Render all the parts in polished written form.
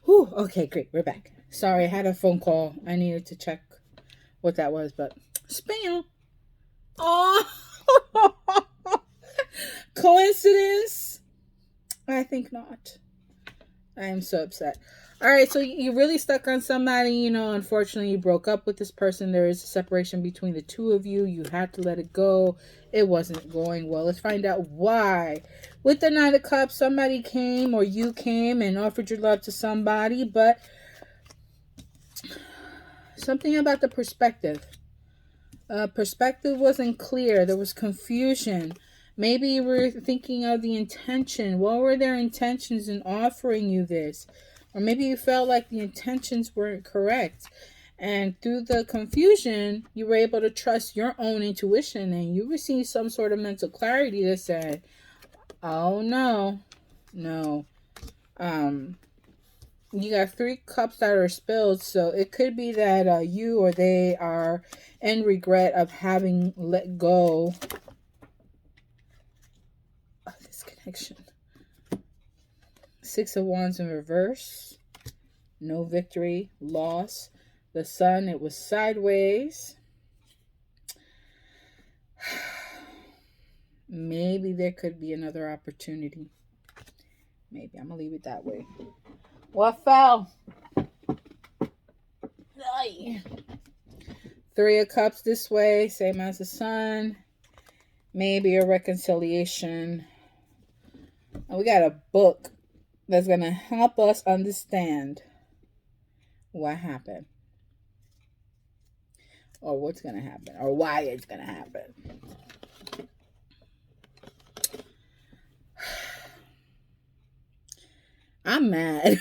Whew, okay, great. We're back. Sorry, I had a phone call. I needed to check what that was, but spam. Oh, coincidence? I think not. I am so upset. All right, so you really stuck on somebody, unfortunately you broke up with this person. There is a separation between the two of you. You had to let it go. It wasn't going well. Let's find out why. With the Knight of Cups, somebody came or you came and offered your love to somebody, but something about the perspective. Perspective wasn't clear. There was confusion. Maybe you were thinking of the intention. What were their intentions in offering you this? Or maybe you felt like the intentions weren't correct. And through the confusion, you were able to trust your own intuition and you received some sort of mental clarity that said, oh no, no. You got 3 cups that are spilled, so it could be that you or they are in regret of having let go of this connection. 6 of Wands in reverse, no victory, loss. The Sun, it was sideways. Maybe there could be another opportunity. Maybe I'm gonna leave it that way. What fell? Ay. 3 of Cups this way, same as the Sun. Maybe a reconciliation. And we got a book that's going to help us understand what happened. Or what's going to happen. Or why it's going to happen. I'm mad.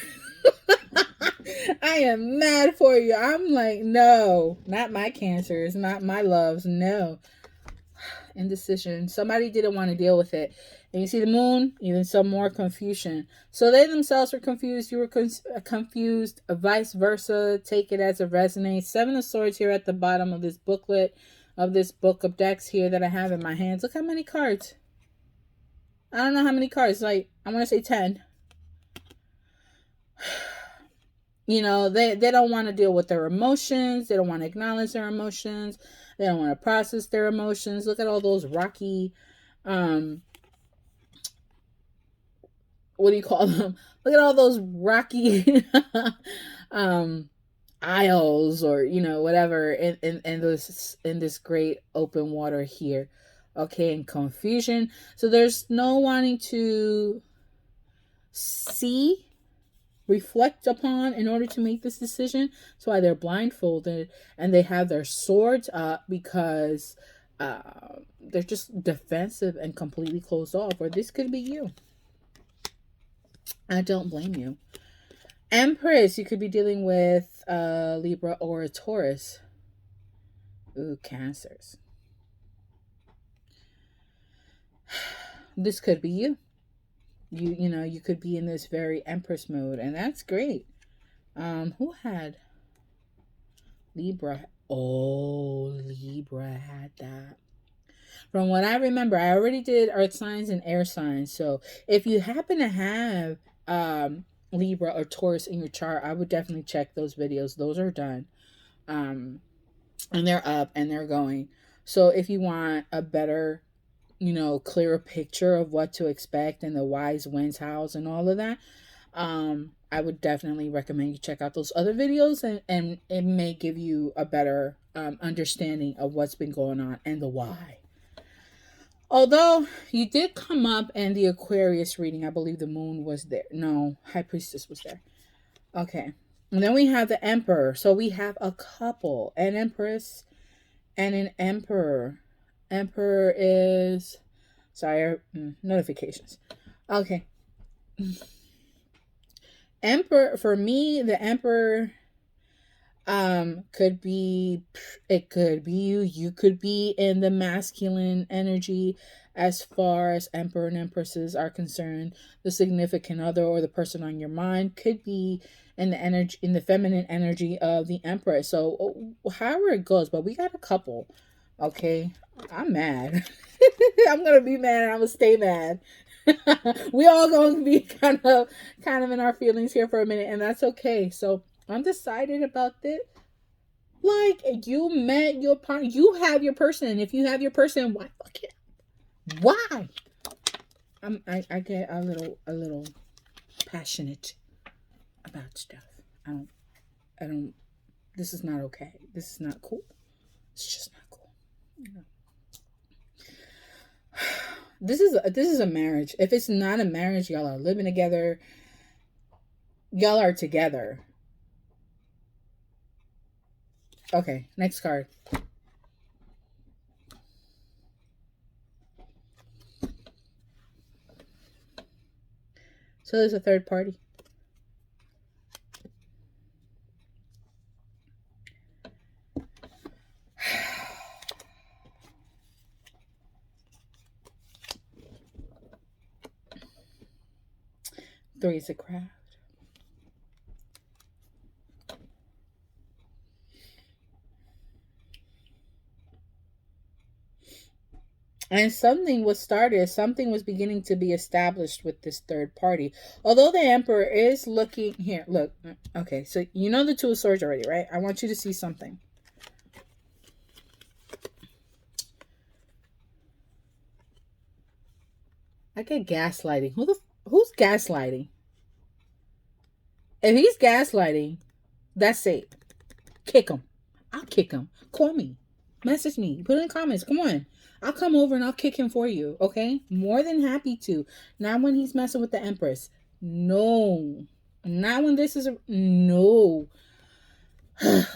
I am mad for you. I'm like, no, not my cancers, not my loves. No. Indecision. Somebody didn't want to deal with it. And you see the Moon, even some more confusion. So they themselves were confused. You were confused. Vice versa. Take it as it resonates. 7 of Swords here at the bottom of this booklet, of this book of decks here that I have in my hands. Look how many cards. I don't know how many cards. Like, I want to say 10. They don't want to deal with their emotions. They don't want to acknowledge their emotions. They don't want to process their emotions. Look at all those rocky, what do you call them? Look at all those rocky aisles or, whatever in this great open water here. Okay, and confusion. So there's no wanting to see, reflect upon in order to make this decision. That's why they're blindfolded and they have their swords up because they're just defensive and completely closed off. Or this could be you. I don't blame you. Empress, you could be dealing with Libra or a Taurus. Ooh, Cancers. This could be you. You could be in this very Empress mode, and that's great. Who had Libra? Oh, Libra had that. From what I remember, I already did earth signs and air signs. So if you happen to have Libra or Taurus in your chart, I would definitely check those videos. Those are done. And they're up and they're going. So if you want a better, clearer picture of what to expect and the wise winds house and all of that, I would definitely recommend you check out those other videos and it may give you a better understanding of what's been going on and the why. Although you did come up in the Aquarius reading, I believe the Moon was there. No, High Priestess was there. Okay. And then we have the Emperor. So we have a couple, an Empress and an Emperor. Emperor is, sorry, notifications. Okay. Emperor, for me, the Emperor could be, it could be you could be in the masculine energy as far as Emperor and Empresses are concerned. The significant other or the person on your mind could be in the energy, in the feminine energy of the Empress. So however it goes, but we got a couple. Okay, I'm mad. I'm gonna be mad and I'm gonna stay mad. We all going to be kind of in our feelings here for a minute, and that's okay. So I'm decided about this. Like, you met your partner, you have your person, and if you have your person, why fuck it? Why? I get a little passionate about stuff. I don't I don't. This is not okay. This is not cool. It's just not cool. You know. This is a marriage. If it's not a marriage, y'all are living together. Y'all are together. Okay, next card. So there's a third party. Three is a crowd. And something was started, something was beginning to be established with this third party. Although the Emperor is looking here, look, okay, so you know the Two of Swords already, right? I want you to see something. I get gaslighting. Who's gaslighting? If he's gaslighting, that's it. Kick him. I'll kick him. Call me. Message me. Put it in the comments. Come on. I'll come over and I'll kick him for you. Okay? More than happy to. Not when he's messing with the Empress. No. Not when this is a. No.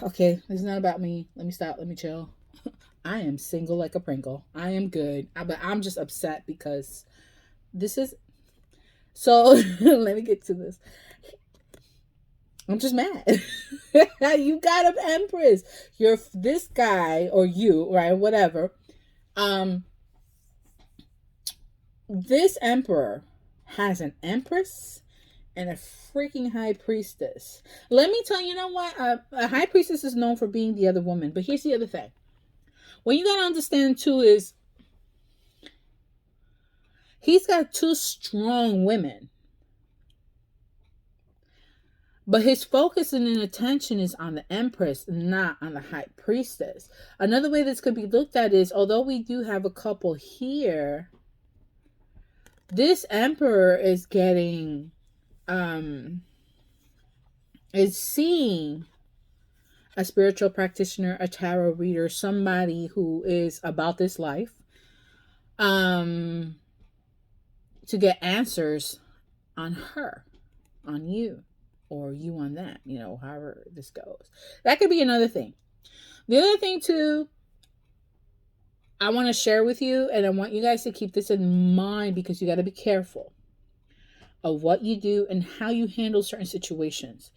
Okay. It's not about me. Let me stop. Let me chill. I am single like a Pringle. I am good. But I'm just upset because this is. So let me get to this. I'm just mad. You got an Empress. You're this guy or you, right? Whatever. This Emperor has an Empress and a freaking High Priestess. Let me tell you, you know what? A High Priestess is known for being the other woman, but here's the other thing. What you gotta understand too is he's got two strong women. But his focus and attention is on the Empress, not on the High Priestess. Another way this could be looked at is, although we do have a couple here, this Emperor is getting, is seeing a spiritual practitioner, a tarot reader, somebody who is about this life, to get answers on her, on you. Or you on that, however this goes. That could be another thing. The other thing too, I want to share with you, and I want you guys to keep this in mind because you got to be careful of what you do and how you handle certain situations.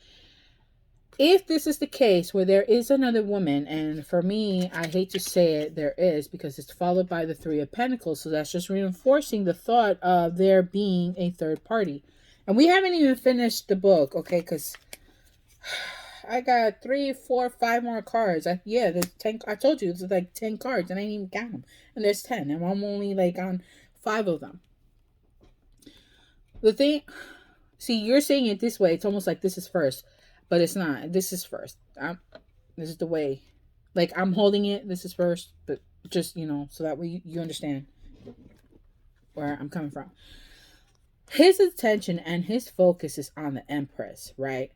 If this is the case where there is another woman, and for me, I hate to say it, there is, because it's followed by the Three of Pentacles, so that's just reinforcing the thought of there being a third party. And we haven't even finished the book, okay? Because I got 3, 4, 5 more cards. There's 10. I told you, it's like 10 cards, and I didn't even count them. And there's 10, and I'm only like on 5 of them. The thing, see, you're saying it this way. It's almost like this is first, but it's not. This is first. This is the way. Like, I'm holding it. This is first, but just, so that way you understand where I'm coming from. His attention and his focus is on the Empress, right?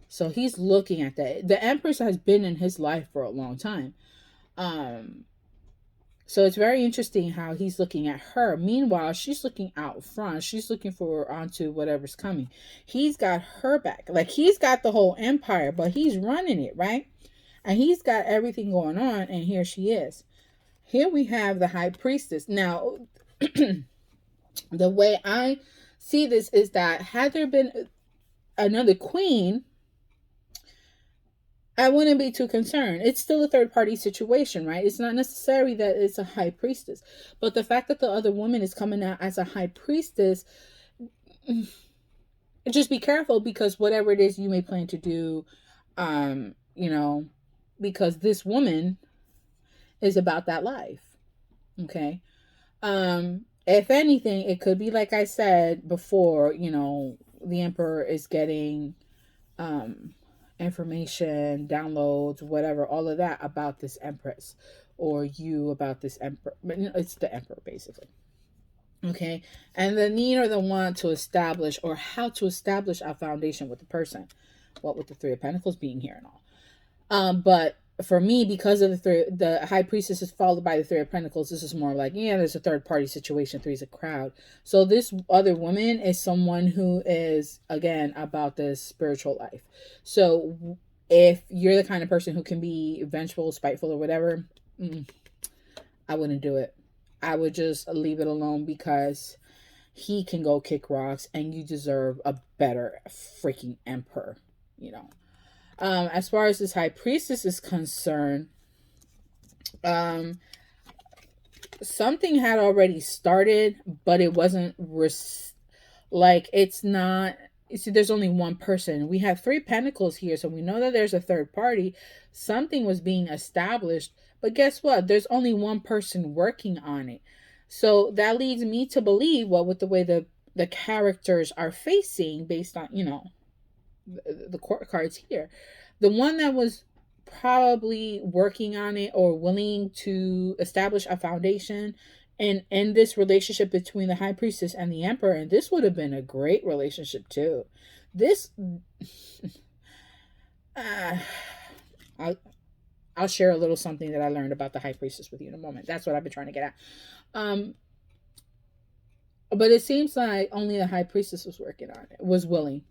So he's looking at that. The Empress has been in his life for a long time. So it's very interesting how he's looking at her. Meanwhile, she's looking out front. She's looking for onto whatever's coming. He's got her back. Like, he's got the whole empire, but he's running it, right? And he's got everything going on, and here she is. Here we have the High Priestess. Now, the way I see this is that had there been another queen, I wouldn't be too concerned. It's still a third party situation, right? It's not necessary that it's a High Priestess. But the fact that the other woman is coming out as a High Priestess, just be careful, because whatever it is you may plan to do, because this woman is about that life. Okay. if anything, it could be like I said before, the emperor is getting um information, downloads, whatever, all of that about this empress, or you about this emperor. But it's the emperor basically. Okay. And the need or the want to establish, or how to establish a foundation with the person. What with the Three of Pentacles being here and all. But for me, because of the High Priestess is followed by the Three of Pentacles, this is more like, yeah, there's a third party situation. Three is a crowd. So this other woman is someone who is, again, about this spiritual life. So if you're the kind of person who can be vengeful, spiteful, or whatever, I wouldn't do it. I would just leave it alone, because he can go kick rocks and you deserve a better freaking emperor, you know. As far as this High Priestess is concerned, something had already started, but it wasn't like, it's not. You see, there's only one person. We have Three Pentacles here, so we know that there's a third party. Something was being established, but guess what? There's only one person working on it. So that leads me to believe, well, with the way the characters are facing, based on, the court cards here, the one that was probably working on it or willing to establish a foundation and in this relationship between the High Priestess and the Emperor, and this would have been a great relationship too. This I'll share a little something that I learned about the High Priestess with you in a moment. That's what I've been trying to get at. But it seems like only the High Priestess was working on it, was willing.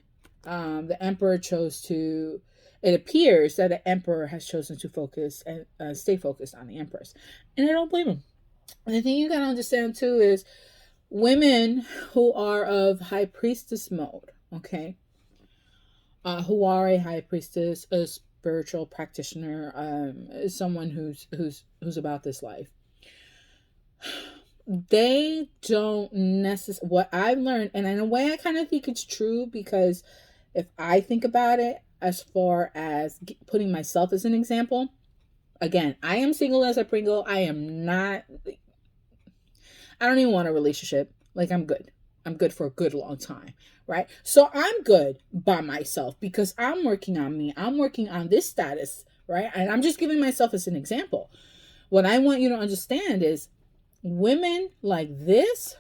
The Emperor chose to. It appears that the Emperor has chosen to focus and stay focused on the Empress, and I don't blame him. And the thing you gotta understand too is, women who are of High Priestess mode, okay, who are a High Priestess, a spiritual practitioner, someone who's about this life, they don't necessarily. What I've learned, and in a way, I kind of think it's true, because if I think about it, as far as putting myself as an example, again, I am single as a Pringle. I am not. I don't even want a relationship. Like, I'm good. I'm good for a good long time, right? So I'm good by myself because I'm working on me. I'm working on this status, right? And I'm just giving myself as an example. What I want you to understand is, women like this,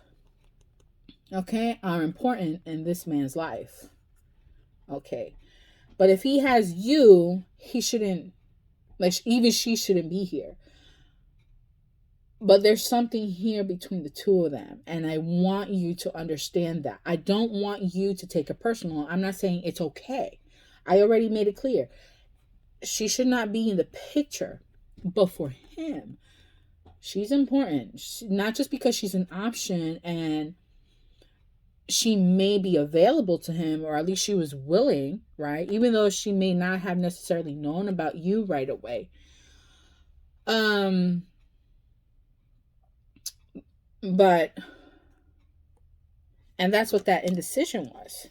okay, are important in this man's life. Okay. But if he has you, he shouldn't, like, even she shouldn't be here. But there's something here between the two of them. And I want you to understand that. I don't want you to take it personal. I'm not saying it's okay. I already made it clear. She should not be in the picture. But for him, she's important. Not just because she's an option and she may be available to him, or at least she was willing, right? Even though she may not have necessarily known about you right away. But, and that's what that indecision was.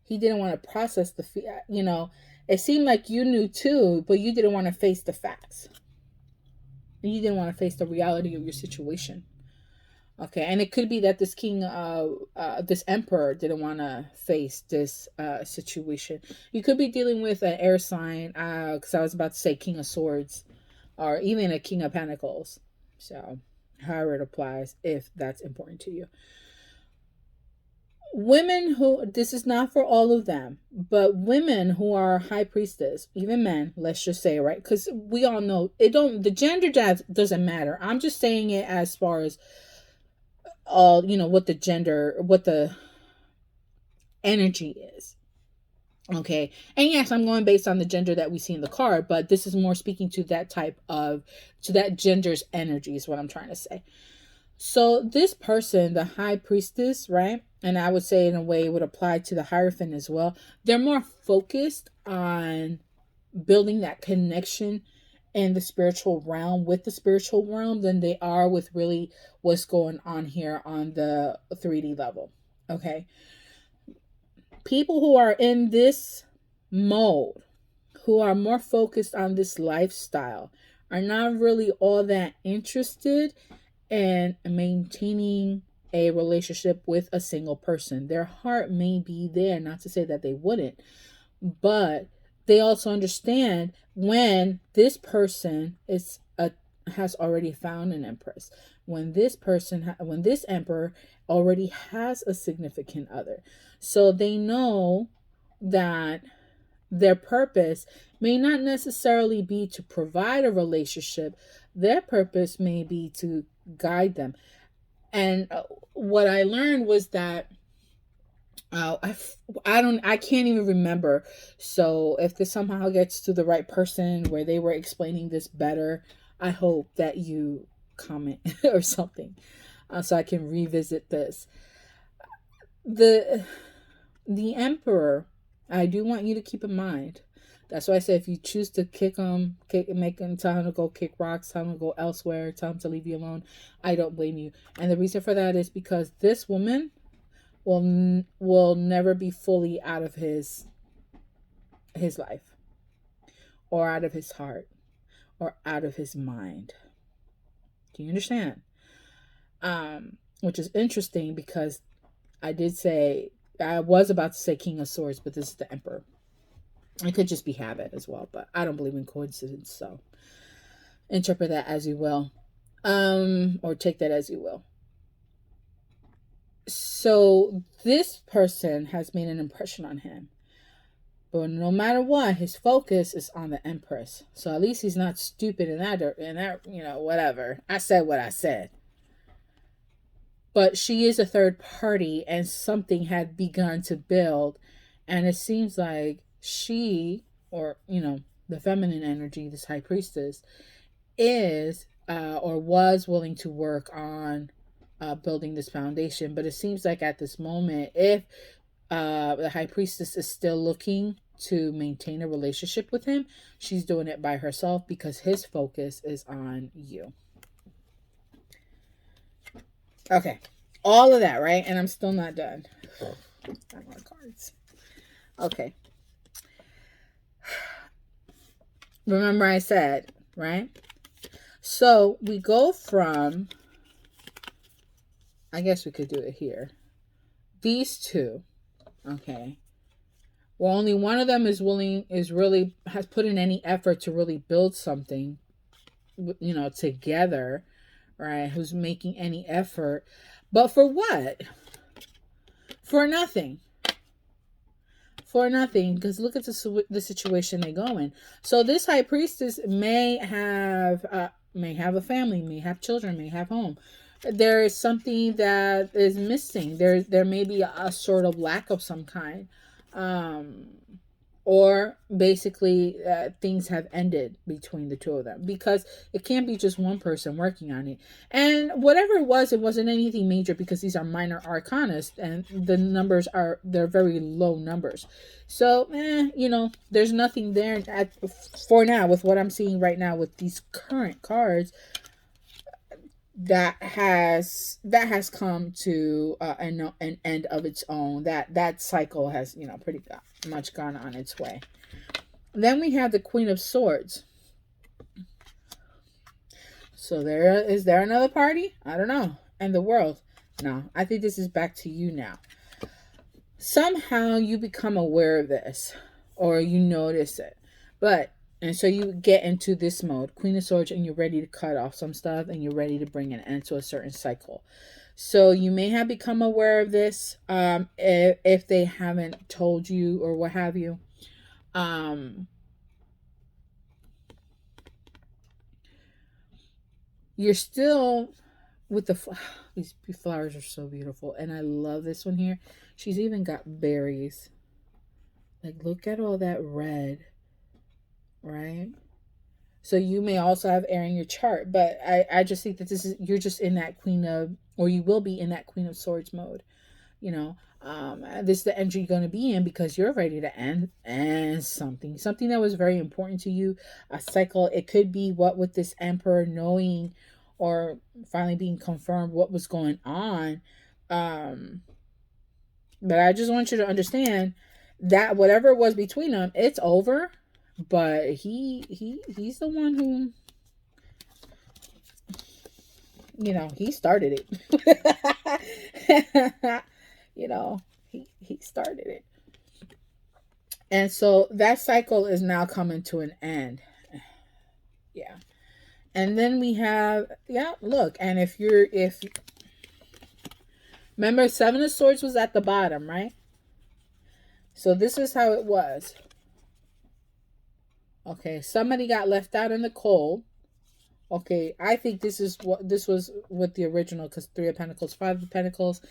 He didn't want to process it seemed like you knew too, but you didn't want to face the facts. You didn't want to face the reality of your situation. Okay, and it could be that this this emperor didn't want to face this situation. You could be dealing with an air sign, because I was about to say King of Swords, or even a King of Pentacles. So, however it applies, if that's important to you. Women who, this is not for all of them, but women who are High Priestess, even men, let's just say, right? Because we all know the gender doesn't matter. I'm just saying it as far as what the energy is. Okay. And yes, I'm going based on the gender that we see in the card, but this is more speaking to that gender's energy is what I'm trying to say. So this person, the High Priestess, right? And I would say in a way it would apply to the Hierophant as well. They're more focused on building that connection in the spiritual realm with the spiritual realm than they are with really what's going on here on the 3D level. Okay. People who are in this mode, who are more focused on this lifestyle, are not really all that interested in maintaining a relationship with a single person. Their heart may be there, not to say that they wouldn't, but they also understand when this person has already found an empress, when when this emperor already has a significant other. So they know that their purpose may not necessarily be to provide a relationship. Their purpose may be to guide them. And what I learned was that I can't even remember. So if this somehow gets to the right person where they were explaining this better, I hope that you comment or something, so I can revisit this. The the emperor, I do want you to keep in mind. That's why I said if you choose to make them, tell him to go kick rocks, tell him to go elsewhere, tell him to leave you alone, I don't blame you. And the reason for that is because this woman will never be fully out of his life, or out of his heart, or out of his mind. Do you understand? Which is interesting because I was about to say King of Swords, but this is the Emperor. It could just be habit as well, but I don't believe in coincidence, so interpret that as you will, or take that as you will. So this person has made an impression on him, but no matter what, his focus is on the Empress. So at least he's not stupid in that, whatever. I said what I said. But she is a third party, and something had begun to build, and it seems like she, or the feminine energy, this high priestess, is or was willing to work on building this foundation. But it seems like at this moment, if the high priestess is still looking to maintain a relationship with him, she's doing it by herself because his focus is on you. Okay, all of that, right? And I'm still not done. Got more cards. Okay. Remember I said, right? So we go from, I guess we could do it here. These two, okay. Well, only one of them has put in any effort to really build something, together, right? Who's making any effort. But for what? For nothing. For nothing. Because look at the situation they go in. So this high priestess may have a family, may have children, may have home. There is something that is missing. There may be a sort of lack of some kind. Or basically things have ended between the two of them, because it can't be just one person working on it. And whatever it wasn't anything major, because these are minor arcanas and the numbers they're very low numbers. So there's nothing there for now with what I'm seeing right now with these current cards that has come to an end of its own. That cycle has pretty much gone on its way. Then we have the Queen of Swords. So is there another party? I don't know. And the world. No, I think this is back to you now. Somehow you become aware of this, or you notice it, and so you get into this mode, Queen of Swords, and you're ready to cut off some stuff, and you're ready to bring an end to a certain cycle. So you may have become aware of this, if they haven't told you or what have you. You're still with these flowers are so beautiful, and I love this one here. She's even got berries. Like, look at all that red. Right? So you may also have air in your chart, but I just think that you're just in that you will be in that Queen of Swords mode. This is the energy you're going to be in, because you're ready to end something that was very important to you, a cycle. It could be what with this Emperor knowing, or finally being confirmed what was going on. But I just want you to understand that whatever was between them, it's over. But he's the one who, he started it. you know, he started it. And so that cycle is now coming to an end. Yeah. And then we have, yeah, look, and if remember, Seven of Swords was at the bottom, right? So this is how it was. Okay, somebody got left out in the cold. Okay, I think this was with the original, because Three of Pentacles, Five of Pentacles.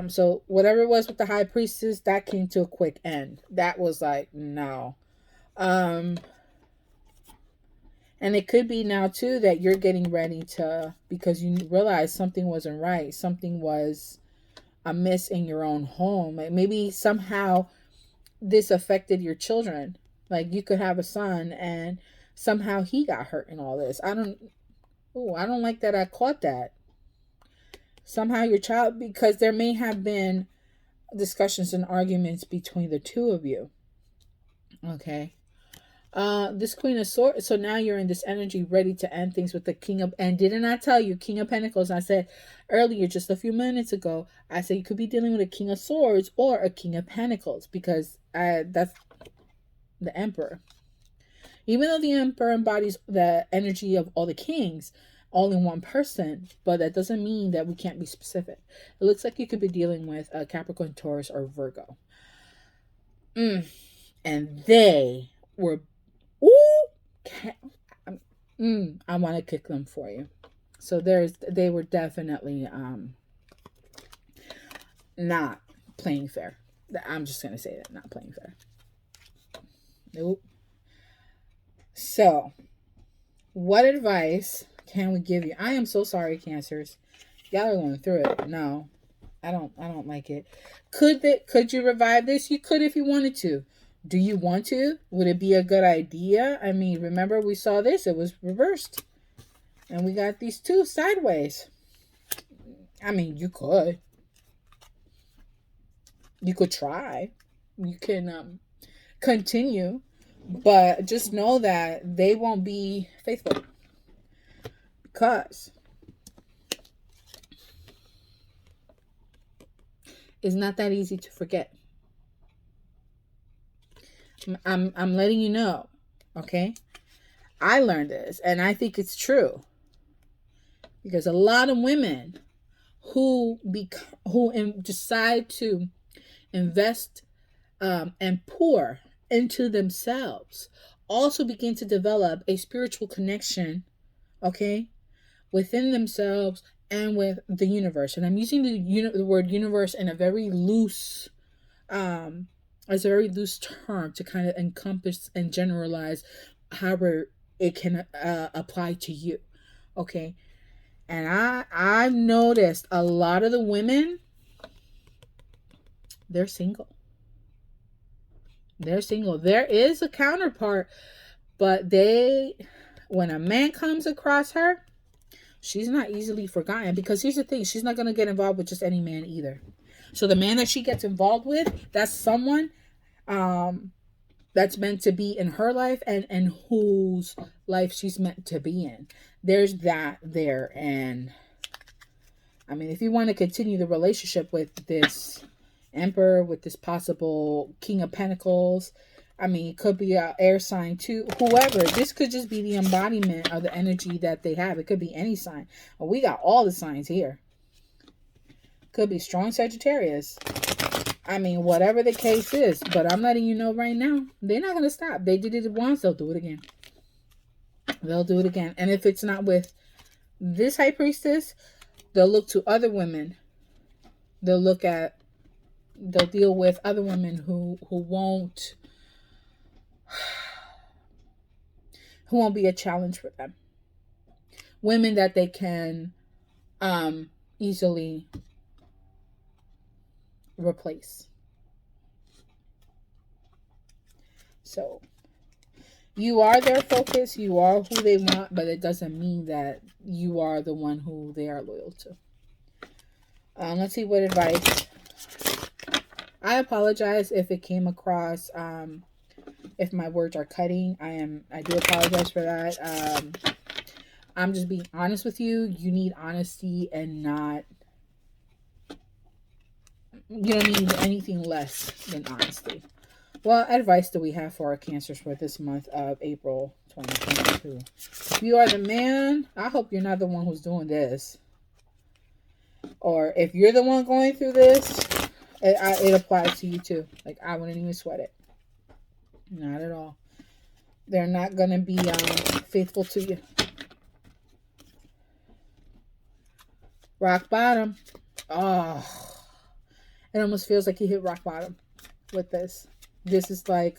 So whatever it was with the High Priestess, that came to a quick end. That was like, no. And it could be now too that you're getting ready to, because you realize something wasn't right, something was amiss in your own home. Maybe somehow this affected your children. Like, you could have a son and somehow he got hurt in all this. I don't like that I caught that. Somehow your child, because there may have been discussions and arguments between the two of you. Okay. This Queen of Swords, so now you're in this energy ready to end things with the King of, and didn't I tell you, King of Pentacles? I said earlier, just a few minutes ago, I said you could be dealing with a King of Swords or a King of Pentacles, because that's the Emperor. Even though the Emperor embodies the energy of all the kings, all in one person, but that doesn't mean that we can't be specific. It looks like you could be dealing with a Capricorn, Taurus, or Virgo. And they were, I want to kick them for you. So they were definitely not playing fair. I'm just going to say that, not playing fair. Nope. So, what advice can we give you? I am so sorry, Cancers. Y'all are going through it. No, I don't like it. Could you revive this? You could if you wanted to. Do you want to? Would it be a good idea? I mean, remember we saw this. It was reversed. And we got these two sideways. I mean, you could. You could try. You can continue. But just know that they won't be faithful. Because it's not that easy to forget. I'm letting you know, okay? I learned this, and I think it's true, because a lot of women who decide to invest and pour into themselves also begin to develop a spiritual connection, okay, within themselves and with the universe. And I'm using the word universe in a very loose as a very loose term to kind of encompass and generalize however it can apply to you. Okay. And I've noticed a lot of the women, they're single. They're single. There is a counterpart, but when a man comes across her, she's not easily forgotten, because here's the thing, she's not going to get involved with just any man either. So the man that she gets involved with, that's someone that's meant to be in her life and whose life she's meant to be in. There's that there. And I mean, if you want to continue the relationship with this Emperor, with this possible King of Pentacles, I mean, it could be an air sign too. Whoever, this could just be the embodiment of the energy that they have. It could be any sign. Well, we got all the signs here. Could be strong Sagittarius. I mean, whatever the case is. But I'm letting you know right now, they're not going to stop. They did it once, they'll do it again. They'll do it again. And if it's not with this High Priestess, they'll look to other women. They'll deal with other women who won't be a challenge for them. Women that they can easily replace. So you are their focus, you are who they want, but it doesn't mean that you are the one who they are loyal to. Let's see what advice. I apologize if it came across if my words are cutting. I do apologize for that. I'm just being honest with you. You need honesty and not, you don't need anything less than honesty. What advice do we have for our cancers for this month of April 2022? If you are the man, I hope you're not the one who's doing this. Or if you're the one going through this, it applies to you too. Like, I wouldn't even sweat it. Not at all. They're not going to be faithful to you. Rock bottom. Oh, it almost feels like you hit rock bottom with this. This is like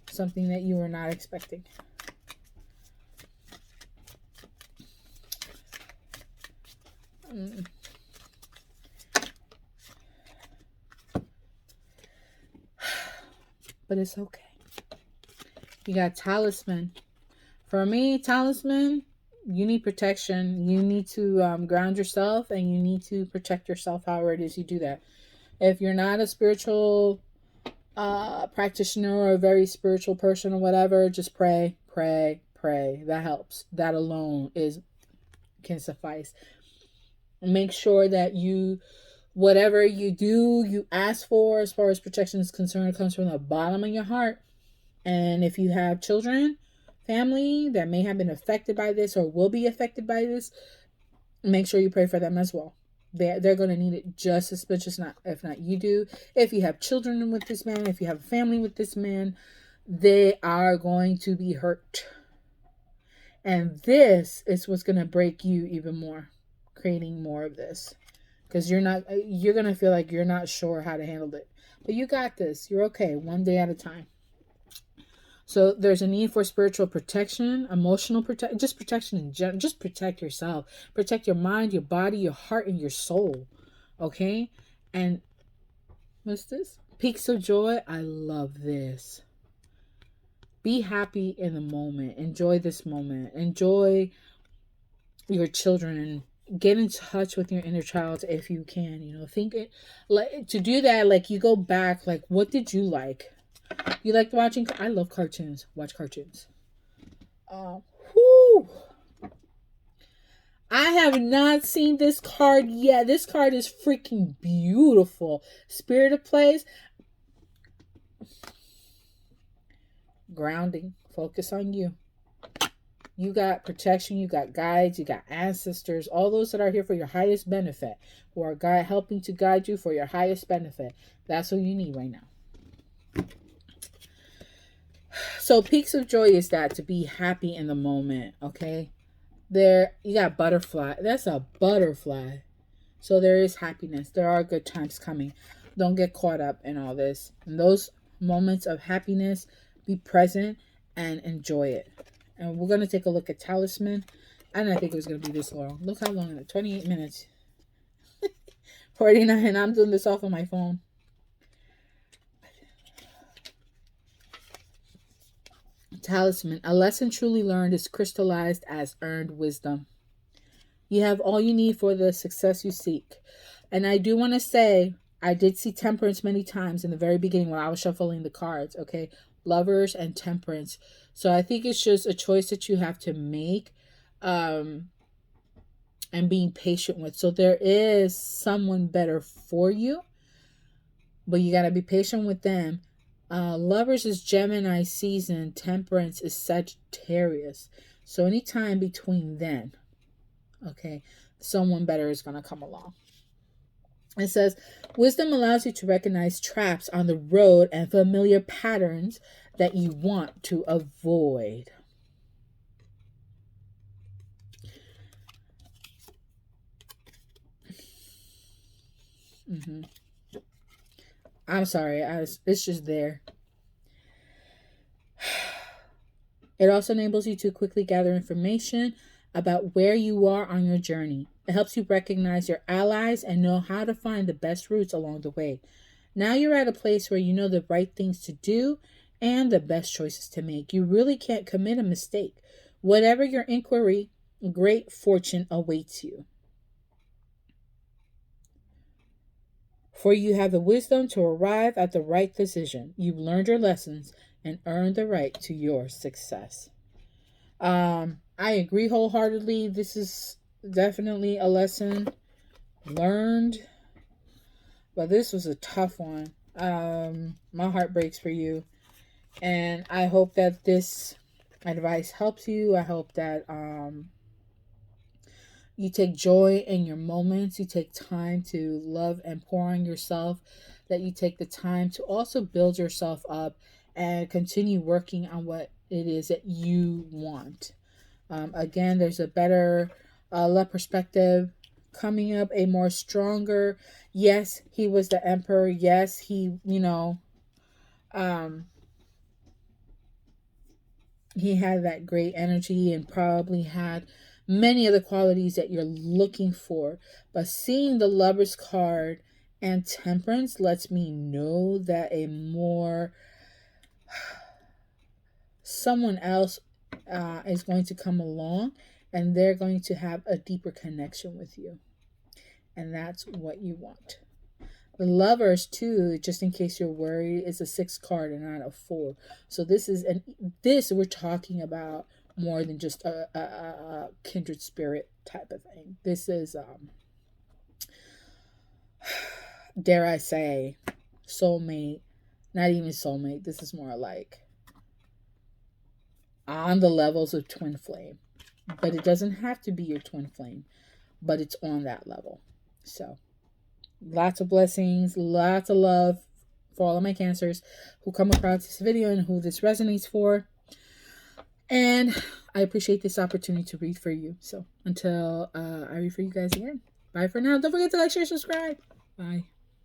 something that you were not expecting. But it's okay. You got talisman. For me, talisman, you need protection. You need to ground yourself, and you need to protect yourself however it is you do that. If you're not a spiritual practitioner or a very spiritual person or whatever, just pray, pray, pray. That helps. That alone can suffice. Make sure that whatever you do, you ask for as far as protection is concerned, comes from the bottom of your heart. And if you have children, family that may have been affected by this or will be affected by this, make sure you pray for them as well. They're going to need it just as much as if not you do. If you have children with this man, if you have a family with this man, they are going to be hurt. And this is what's going to break you even more, creating more of this. Because you're going to feel like you're not sure how to handle it. But you got this. You're okay. One day at a time. So there's a need for spiritual protection, emotional protection, just protection in general. Just protect yourself. Protect your mind, your body, your heart, and your soul. Okay? And what's this? Peaks of joy. I love this. Be happy in the moment. Enjoy this moment. Enjoy your children. Get in touch with your inner child if you can. Think it. Like, to do that, like, you go back. Like, what did you like? You like watching? I love cartoons. Watch cartoons. Whoo! I have not seen this card yet. This card is freaking beautiful. Spirit of Place. Grounding. Focus on you. You got protection. You got guides. You got ancestors. All those that are here for your highest benefit. Who are helping to guide you for your highest benefit. That's what you need right now. So peaks of joy is that, to be happy in the moment, okay? There, you got butterfly. That's a butterfly. So there is happiness. There are good times coming. Don't get caught up in all this. In those moments of happiness, be present and enjoy it. And we're going to take a look at talisman. I didn't think it was going to be this long. Look how long it is. 28 minutes. 49. I'm doing this off of my phone. Talisman. A lesson truly learned is crystallized as earned wisdom. You have all you need for the success you seek. And I do want to say, I did see temperance many times in the very beginning when I was shuffling the cards, okay? Lovers and temperance. So I think it's just a choice that you have to make and being patient with. So there is someone better for you, but you got to be patient with them. Lovers is Gemini season. Temperance is Sagittarius. So anytime between then, okay, someone better is going to come along. It says, wisdom allows you to recognize traps on the road and familiar patterns that you want to avoid. I'm sorry, it's just there. It also enables you to quickly gather information about where you are on your journey. It helps you recognize your allies and know how to find the best routes along the way. Now you're at a place where you know the right things to do and the best choices to make. You really can't commit a mistake. Whatever your inquiry, great fortune awaits you. For you have the wisdom to arrive at the right decision. You've learned your lessons and earned the right to your success. I agree wholeheartedly. This is definitely a lesson learned, but this was a tough one. My heart breaks for you, and I hope that this advice helps you. I hope that you take joy in your moments. You take time to love and pour on yourself. That you take the time to also build yourself up and continue working on what it is that you want. Again, there's a better love perspective coming up, a more stronger. Yes, he was the emperor. Yes, um, he had that great energy and probably had many of the qualities that you're looking for. But seeing the Lover's card and Temperance lets me know that a more someone else is going to come along and they're going to have a deeper connection with you. And that's what you want. The Lovers, too, just in case you're worried, is a 6 card and not a 4. So this we're talking about more than just a kindred spirit type of thing. This is dare I say, soulmate. Not even soulmate. This is more like on the levels of twin flame. But it doesn't have to be your twin flame, but it's on that level. So lots of blessings, lots of love for all of my cancers who come across this video and who this resonates for. And I appreciate this opportunity to read for you. So until I read for you guys again, bye for now. Don't forget to like, share, subscribe. Bye.